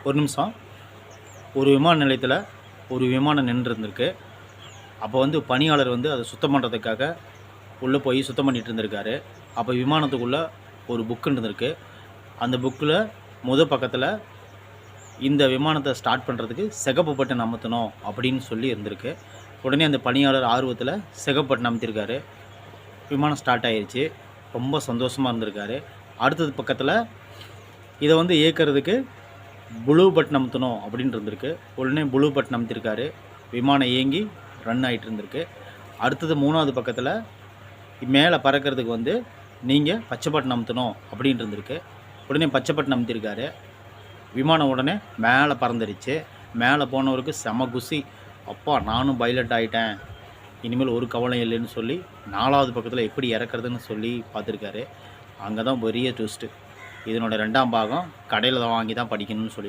ஒரு நிமிஷம். ஒரு விமான நிலையத்தில் ஒரு விமானம் நின்றுருந்துருக்கு. அப்போ வந்து பணியாளர் வந்து அதை சுத்தம் பண்ணுறதுக்காக உள்ளே போய் சுத்தம் பண்ணிகிட்டு இருந்திருக்காரு. அப்போ விமானத்துக்குள்ளே ஒரு புக்கு இருந்திருக்கு. அந்த புக்கில் பக்கத்தில் இந்த விமானத்தை ஸ்டார்ட் பண்ணுறதுக்கு சிகப்பு பட்டன் அமுத்தணும் அப்படின்னு சொல்லி இருந்திருக்கு. உடனே அந்த பணியாளர் ஆர்வத்தில் சிகப்பு பட்டன் அமுத்திருக்காரு. விமானம் ஸ்டார்ட் ஆகிடுச்சு. ரொம்ப சந்தோஷமாக இருந்திருக்காரு. அடுத்தது பக்கத்தில் இதை வந்து இயக்கிறதுக்கு ப்ளூ பட்டன் அமுத்தணும் அப்படின்னு இருந்திருக்கு. உடனே ப்ளூ பட்டன் அமுத்திருக்காரு. விமானம் இயங்கி ரன் ஆகிட்டு இருந்திருக்கு. அடுத்தது 3வது பக்கத்தில் மேலே பறக்கிறதுக்கு வந்து நீங்கள் பச்சை பட்டன் அமுத்தணும் அப்படின்னு இருந்திருக்கு. உடனே பச்சை பட்டன் அமுத்திருக்காரு. விமானம் உடனே மேலே பறந்துருச்சு. மேலே போனவருக்கு செம குஷி. அப்பா நானும் பைலட் ஆகிட்டேன், இனிமேல் ஒரு கவலை இல்லைன்னு சொல்லி 4வது பக்கத்தில் எப்படி இறக்குறதுன்னு சொல்லி பார்த்துருக்காரு. அங்கே தான் பெரிய ட்விஸ்ட்டு. இதனோட 2ஆம் பாகம் கடையில் தான் வாங்கி தான் படிக்கணும்னு சொல்லி